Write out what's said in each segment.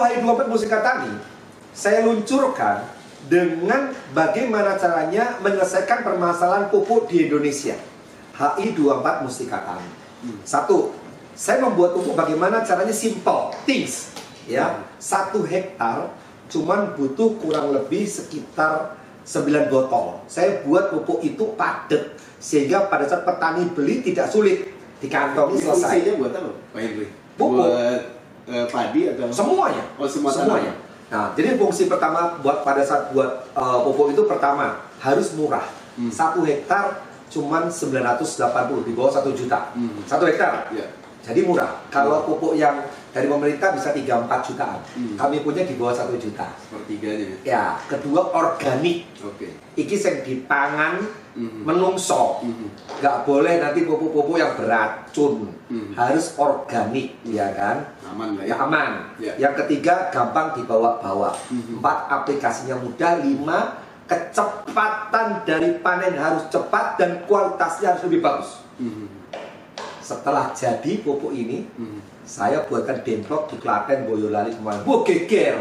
HI24 Mustika Tani saya luncurkan dengan bagaimana caranya menyelesaikan permasalahan pupuk di Indonesia. HI24 Mustika Tani. Satu, saya membuat pupuk bagaimana caranya simple, things. Ya, 1 hektar cuman butuh kurang lebih sekitar 9 botol. Saya buat pupuk itu padat sehingga pada saat petani beli tidak sulit, dikantongi selesai. Fungsinya buat apa, Pak Henry? Pupuk. Buat padi atau semuanya? Oh, semuanya. Nah, jadi fungsi pertama pada saat buat pupuk itu pertama harus murah. 1 hektar cuman 980, di bawah 1 juta. 1 hektar. Ya. Jadi murah. Kalau pupuk yang dari pemerintah bisa 3-4 jutaan. Kami punya di bawah 1 juta. Sepertiganya. Ya, kedua organik. Oke. Iki sing dipangan menungso. Nggak boleh nanti pupuk-pupuk yang beracun. Harus organik, ya kan? Aman lah Ya, ya. aman. Ya. Yang ketiga gampang dibawa-bawa. 4 aplikasinya mudah. 5 kecepatan dari panen harus cepat dan kualitasnya harus lebih bagus. Setelah jadi pupuk ini, saya buatkan demplok di Klaten, Boyolali kemarin. Wah, geger.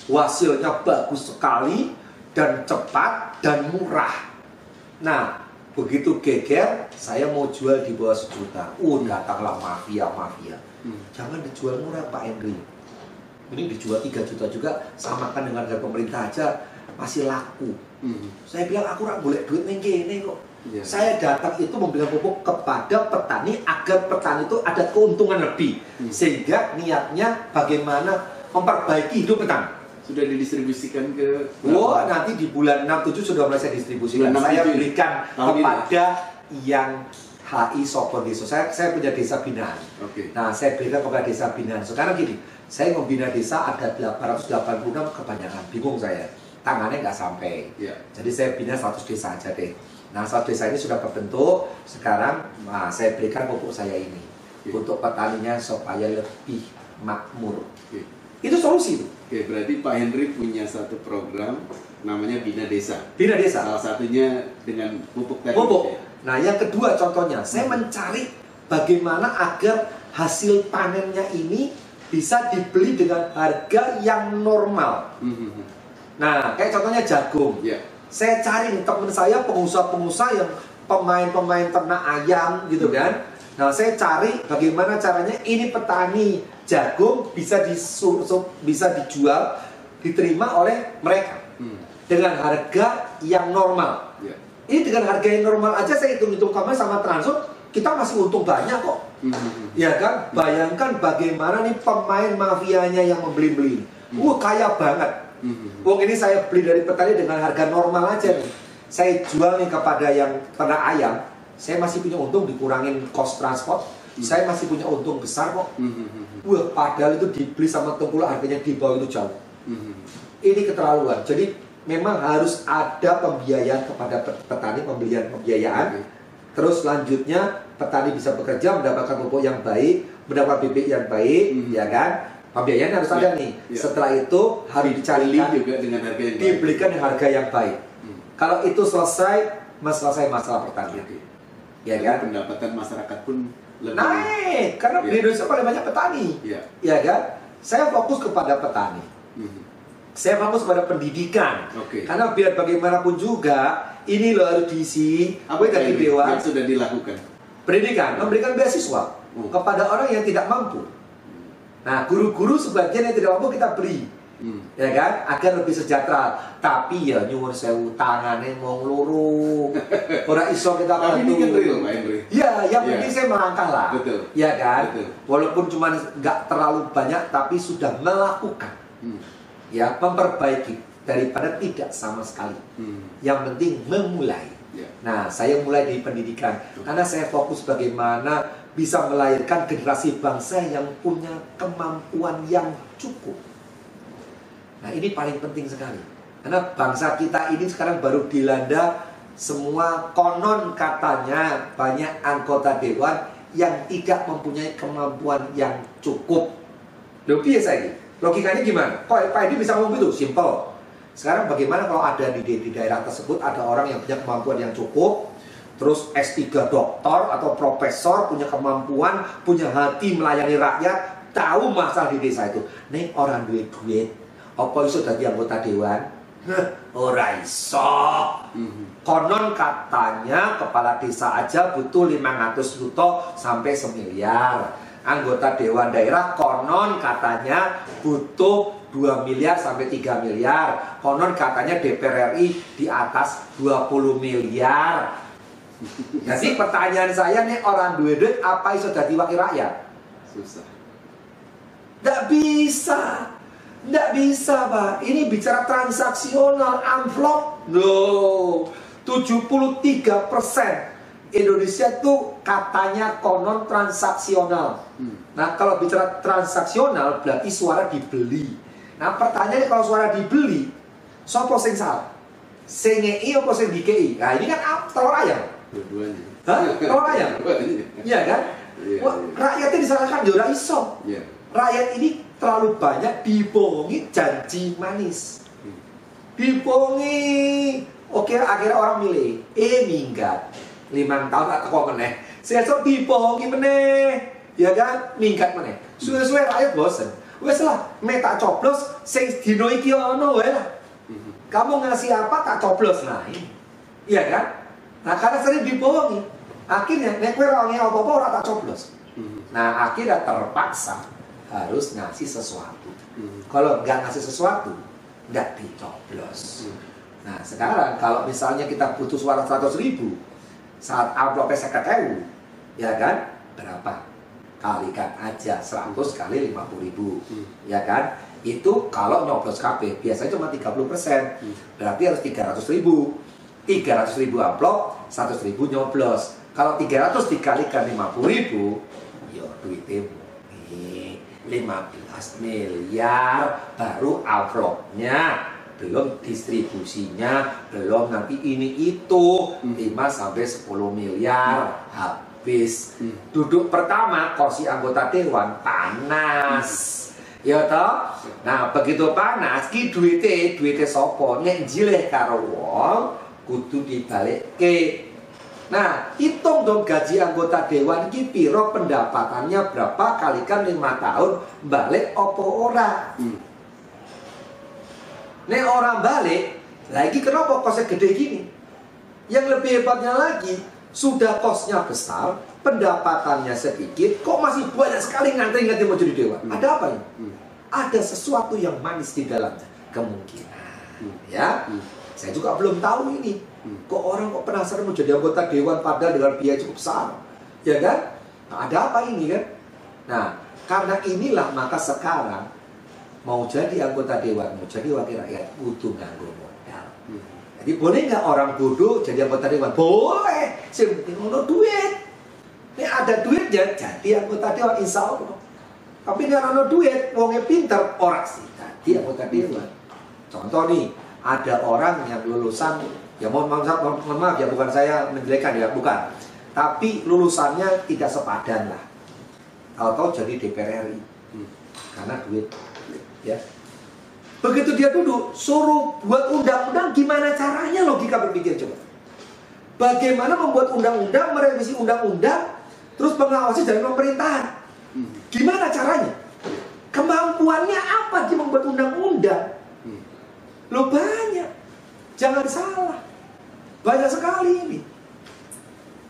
Hasilnya bagus sekali dan cepat dan murah. Nah, begitu geger, saya mau jual di bawah 1 juta. Datanglah mafia. Jangan dijual murah, Pak Henry. Ini dijual 3 juta juga, samakan dengan harga pemerintah aja masih laku. Saya bilang aku rak boleh duit ning kene kok. Yeah. Saya datang itu memberikan pupuk kepada petani agar petani itu ada keuntungan lebih. Sehingga niatnya bagaimana memperbaiki hidup petani. Sudah didistribusikan ke Wah, nanti di bulan 6-7 sudah mulai saya distribusikan. Bulan 6, Saya 7 berikan tahun kepada yang HI Sopon Desa. Saya punya desa binaan. Oke. Nah, saya berikan kepada desa binaan. Sekarang gini, saya membina desa ada 886 kebanyakan. Bingung saya, tangannya nggak sampai. Ya. Jadi saya bina 100 desa aja deh. Nah, 100 desa ini sudah terbentuk. Sekarang saya berikan pupuk saya ini untuk petaninya supaya lebih makmur. Itu solusi itu. Oke, berarti Pak Henry punya satu program namanya Bina Desa. Bina Desa. Salah satunya dengan pupuk tadi. Pupuk. Ya? Nah, yang kedua contohnya, saya mencari bagaimana agar hasil panennya ini bisa dibeli dengan harga yang normal. Nah, kayak contohnya jagung. Ya. Saya cari nih teman saya pengusaha-pengusaha yang pemain-pemain ternak ayam gitu kan. Nah, saya cari bagaimana caranya ini petani jagung bisa dijual, diterima oleh mereka dengan harga yang normal. Ya. Ini dengan harga yang normal aja saya hitung-hitung kemarin sama Transut, kita masih untung banyak kok. Ya kan? Bayangkan bagaimana nih pemain mafianya yang membeli-beli. Kaya banget. Uang ini saya beli dari petani dengan harga normal aja nih. Saya jual nih kepada yang ternak ayam. Saya masih punya untung, dikurangin cost transport. Saya masih punya untung besar kok. Padahal itu dibeli sama tengkulak harganya di bawah itu jauh. Ini keterlaluan. Jadi memang harus ada pembiayaan kepada petani, pembiayaan. Terus selanjutnya petani bisa bekerja, mendapatkan pupuk yang baik, mendapat bibit yang baik, ya kan? Pembiayaan harus ada nih. Setelah itu harus dicarikan juga dengan harga yang dibelikan harga yang baik. Kalau itu selesai masalah pertanian. Ya kan? Pendapatan masyarakat pun lebih naik karena di Indonesia paling banyak petani. Ya kan? Saya fokus kepada petani. Saya fokus pada pendidikan. Karena biar bagaimanapun juga ini loh harus diisi. Apa dari dewan yang sudah dilakukan? Pendidikan, memberikan beasiswa kepada orang yang tidak mampu. Nah, guru-guru sebagian yang tidak mampu kita beri, ya kan, agar lebih sejahtera. Tapi ya nyuwun sewu tangannya mau ngeluru, orang iso kita bantu. Tapi ini kan real, Pak Henry. Ya, yang penting saya melangkah lah. Betul. Ya kan, Betul. walaupun cuma nggak terlalu banyak, tapi sudah melakukan. Ya, memperbaiki daripada tidak sama sekali. Yang penting memulai. Nah, saya mulai dari pendidikan karena saya fokus bagaimana bisa melahirkan generasi bangsa yang punya kemampuan yang cukup. Nah, ini paling penting sekali. Karena bangsa kita ini sekarang baru dilanda semua konon katanya banyak anggota dewan yang tidak mempunyai kemampuan yang cukup. Loh, biasa ini. Logikanya gimana? Kok Pak Edi bisa ngomong gitu? Simple. Sekarang bagaimana kalau ada di daerah tersebut ada orang yang punya kemampuan yang cukup, terus S3 doktor atau profesor, punya kemampuan, punya hati melayani rakyat, tahu masalah di desa itu. Nek orang duit, apa iso dadi anggota dewan? Ora iso. Konon katanya kepala desa aja butuh 500 juta sampai 1 miliar. Anggota dewan daerah konon katanya butuh 2 miliar sampai 3 miliar. Konon katanya DPR RI di atas 20 miliar. Jadi pertanyaan saya nih, orang duit apa iso dadi wakil rakyat? Susah. Nggak bisa. Nggak bisa, Pak. Ini bicara transaksional, amplop. No. 73% Indonesia tuh katanya konon transaksional. Nah, kalau bicara transaksional berarti suara dibeli. Nah, pertanyaannya kalau suara dibeli, sopo sing salah? Sing ngei apa sing dikei? Nah, ini kan telur ayam. Dua-duanya. Hah? Telur ayam? Iya kan? Wah, rakyatnya disalahkan, ya ora iso. Rakyat ini terlalu banyak dibohongi janji manis. Dibohongi. Oke, akhirnya orang milih. Minggat. 5 tahun tak teko meneh. Sesuk dibohongi meneh. Ya kan? Minggat meneh. Suwe-suwe rakyat bosen. Wes lah, me tak coblos sing dino iki ono wae lah. Kamu ngasih apa tak coblos. Nah, ini. Iya kan? Nah, karena sering dibohongi. Akhirnya nek kowe ora ngeyo apa-apa ora tak coblos. Nah, akhirnya terpaksa harus ngasih sesuatu. Kalau nggak ngasih sesuatu, nggak dicoblos. Nah, sekarang kalau misalnya kita butuh suara 100.000 saat amplopnya 50.000, ya kan? Berapa? Kalikan aja 100 kali 50.000, ya kan? Itu kalau nyoblos KP biasanya cuma 30%, berarti harus 300.000. 300.000 amplop, 100.000 nyoblos. Kalau 300 dikalikan 50.000, yo duitnya 15 miliar baru amplopnya, belum distribusinya, belum nanti ini itu 5 sampai 10 miliar habis. Duduk pertama kursi anggota dewan panas. Ya toh? Nah, begitu panas ki duite sapa? Nek jileh karo wong kudu dibalikke. Nah, hitung dong gaji anggota dewan ki piro pendapatannya berapa kalikan 5 tahun balik opo ora. Nek orang balik, lagi kenapa kosnya gede gini? Yang lebih hebatnya lagi, sudah kosnya besar, pendapatannya sedikit, kok masih banyak sekali ngantri-ngantri mau jadi dewan. Ada apa ini? Ada sesuatu yang manis di dalamnya, kemungkinan. Ya, saya juga belum tahu ini. Kok orang kok penasaran mau jadi anggota dewan padahal dengan biaya cukup besar, ya kan? Nah, ada apa ini kan? Nah, karena inilah maka sekarang mau jadi anggota dewan, mau jadi wakil rakyat, butuh nganggo modal. Jadi boleh nggak orang bodoh jadi anggota dewan? Boleh, yang penting ono duit. Ini ada duit ya jadi anggota dewan, insya Allah. Tapi nggak ono duit, wongnya pinter, orang sih jadi anggota dewan. Contoh nih, ada orang yang lulusan, ya mohon maaf ya, bukan saya menjelekkan ya, bukan. Tapi lulusannya tidak sepadan lah. Tahu-tahu jadi DPR RI karena duit. Ya. Begitu dia duduk, suruh buat undang-undang, gimana caranya logika berpikir coba? Bagaimana membuat undang-undang, merevisi undang-undang, terus mengawasi dari pemerintahan? Gimana caranya? Kemampuannya apa dia membuat undang-undang? Loh banyak, jangan salah, banyak sekali ini.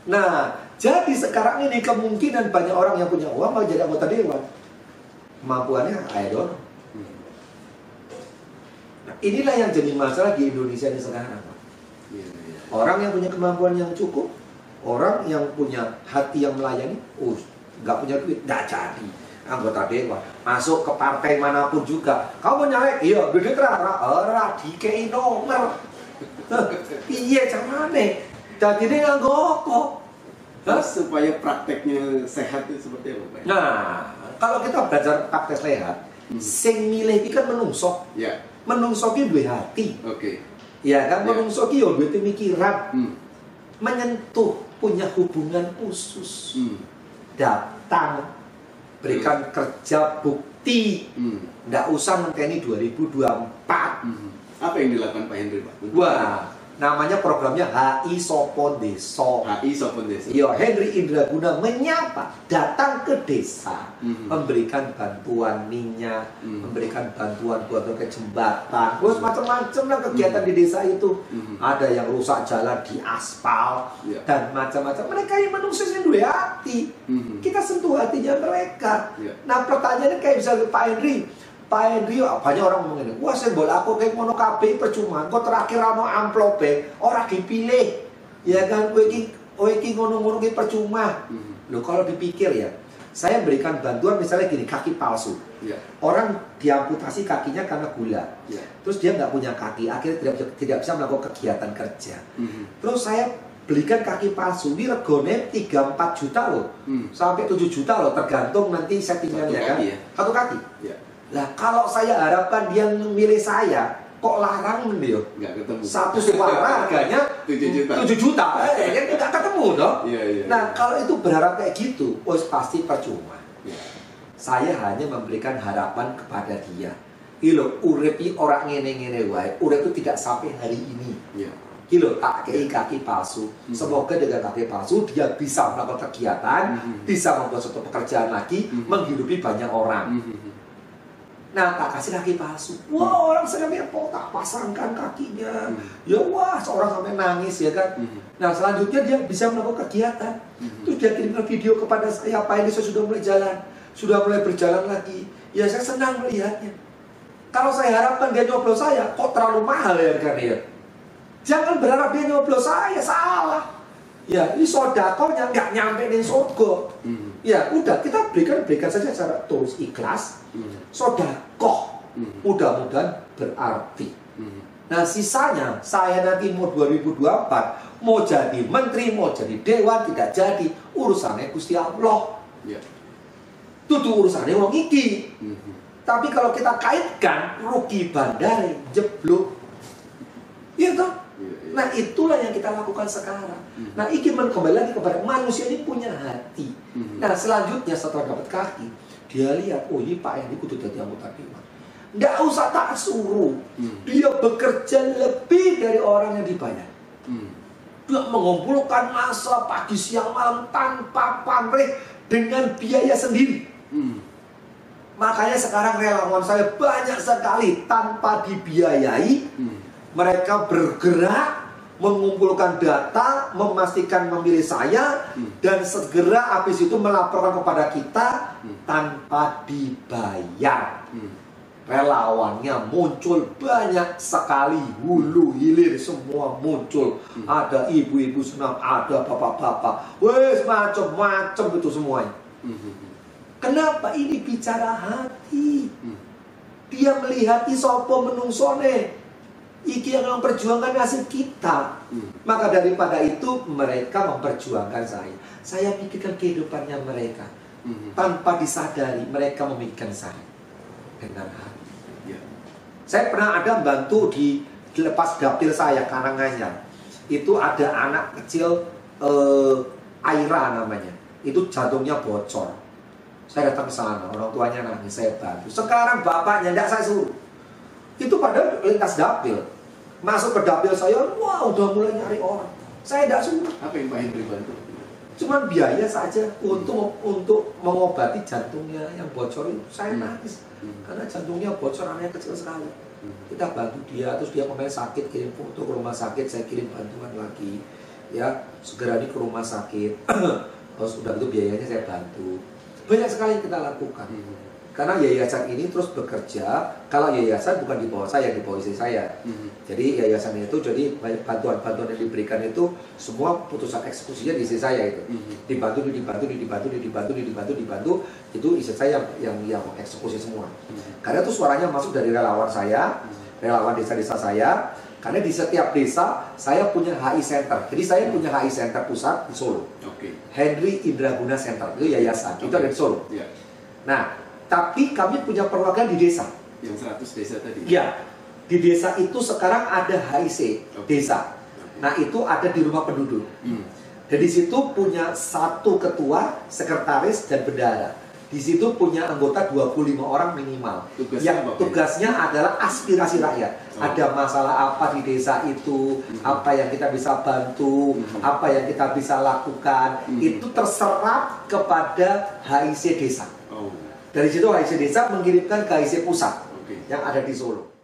Nah, jadi sekarang ini kemungkinan banyak orang yang punya uang mau jadi anggota dewan. Kemampuannya, I don't know. Nah, inilah yang jadi masalah di Indonesia ini sekarang. Orang yang punya kemampuan yang cukup, orang yang punya hati yang melayani, nggak punya duit, nggak jadi anggota dewan. Masuk ke partai manapun juga, kamu nyalek, iya, duit ora dikei nomor. Iya, carane. Jadi ini nganggo apa? Supaya prakteknya sehat itu seperti apa, Pak? Nah, kalau kita belajar praktek sehat, sing milih iki kan menungso. Ya. Menungso ki duwe hati. Oke. Ya kan, menungso ki yo duwe pemikiran. Menyentuh, punya hubungan khusus. Datang, berikan kerja bukti. Nggak usah ngenteni 2024. Apa yang dilakukan Pak Henry, Pak? Wah, Namanya programnya HI Sopon Deso. HI Sopon Deso. Iya, Henry Indraguna menyapa, datang ke desa, memberikan bantuan minyak, memberikan bantuan buat ke jembatan, terus macam-macam lah kegiatan di desa itu. Ada yang rusak jalan di aspal dan macam-macam. Mereka yang manusia sing duwe hati. Kita sentuh hatinya mereka. Nah, pertanyaannya kayak misalnya Pak Henry, banyak orang ngomong ini, wah saya boleh aku kayak mono KB percuma, kok terakhir ano amplope, orang dipilih, ya kan, kowe iki ngono-ngono ki percuma. Loh kalau dipikir ya, saya berikan bantuan misalnya gini, kaki palsu, orang diamputasi kakinya karena gula, terus dia nggak punya kaki, akhirnya tidak bisa melakukan kegiatan kerja, terus saya belikan kaki palsu, ini regone 3-4 juta loh, sampai 7 juta loh, tergantung nanti settingannya kan, satu kaki. Lah kalau saya harapkan dia milih saya, kok larang dia? Nggak ketemu. Satu suara harganya 7 juta. 7 juta. Nggak ketemu dong. Iya. Nah kalau itu berharap kayak gitu, pasti percuma. Saya hanya memberikan harapan kepada dia. Ilo urepi orang ngene-ngene wae. Urep itu tidak sampai hari ini. Ilo tak kei kaki palsu. Semoga dengan kaki palsu dia bisa melakukan kegiatan, bisa membuat suatu pekerjaan lagi, menghidupi banyak orang. Nah, tak kasih kaki palsu. Wah, orang sedang tak pasangkan kakinya. Ya wah, seorang sampai nangis ya kan. Nah, selanjutnya dia bisa melakukan kegiatan. Terus dia kirimkan video kepada saya, Pak ini saya sudah mulai jalan, sudah mulai berjalan lagi. Ya saya senang melihatnya. Kalau saya harapkan dia nyoblos saya, kok terlalu mahal ya kan ya. Jangan berharap dia nyoblos saya, salah. Ya, ini sodakonya nggak nyampe di surga. Ya, udah kita berikan saja secara tulus ikhlas. Sodakoh, mudah-mudahan berarti. Nah, sisanya saya nanti mau 2024 mau jadi menteri, mau jadi dewan, tidak jadi, urusannya Gusti Allah. Itu urusannya wong iki. Tapi kalau kita kaitkan rugi bandare jeblok. Iya toh? Nah itulah yang kita lakukan sekarang. Nah iki kembali lagi kepada manusia ini punya hati. Nah selanjutnya setelah dapat kaki, dia lihat, oh ini Pak Henry kudu jadi anggota dewan. Nggak usah tak suruh, dia bekerja lebih dari orang yang dibayar. Dia mengumpulkan massa pagi siang malam tanpa pamrih dengan biaya sendiri. Makanya sekarang relawan saya banyak sekali tanpa dibiayai. Mereka bergerak mengumpulkan data, memastikan memilih saya, dan segera habis itu melaporkan kepada kita tanpa dibayar. Relawannya muncul banyak sekali, hulu hilir semua muncul. Ada ibu-ibu senam, ada bapak-bapak, wes macam-macam itu semuanya. Kenapa? Ini bicara hati. Dia melihat sopo menungsone. Iki yang memperjuangkan nasib kita. Maka daripada itu mereka memperjuangkan saya. Saya pikirkan kehidupannya mereka. Tanpa disadari mereka memikirkan saya dengan hati. Saya pernah ada bantu di lepas dapil saya Karanganyar. Itu ada anak kecil Aira namanya. Itu jantungnya bocor. Saya datang ke sana, orang tuanya nangis, saya bantu. Sekarang bapaknya tidak saya suruh. Itu pada lintas dapil. Masuk ke dapil saya, wah udah mulai nyari orang. Saya tidak suruh. Apa yang Pak Henry bantu? Cuman biaya saja untuk mengobati jantungnya yang bocor itu. Saya nangis. Karena jantungnya bocor, anaknya kecil sekali. Kita bantu dia, terus dia kemarin sakit, kirim foto ke rumah sakit, saya kirim bantuan lagi. Ya, segera ke rumah sakit. Terus udah itu biayanya saya bantu. Banyak sekali yang kita lakukan. Karena yayasan ini terus bekerja. Kalau yayasan bukan di bawah saya, di bawah istri saya. Jadi yayasan itu, jadi bantuan-bantuan yang diberikan itu semua putusan eksekusinya di istri saya itu. Dibantu, itu istri saya yang eksekusi semua. Karena itu suaranya masuk dari relawan saya, relawan desa-desa saya. Karena di setiap desa saya punya HI Center. Jadi saya punya HI Center pusat di Solo. Henry Indraguna Center itu yayasan. Itu ada di Solo. Nah, tapi kami punya perwakilan di desa. Yang 100 desa tadi? Ya, di desa itu sekarang ada HIC desa. Nah itu ada di rumah penduduk. Dan di situ punya satu ketua, sekretaris, dan bendahara. Di situ punya anggota 25 orang minimal. Tugasnya adalah aspirasi rakyat. Ada masalah apa di desa itu, apa yang kita bisa bantu, apa yang kita bisa lakukan, itu terserap kepada HIC desa. Dari situ HIC desa mengirimkan ke HIC pusat yang ada di Solo.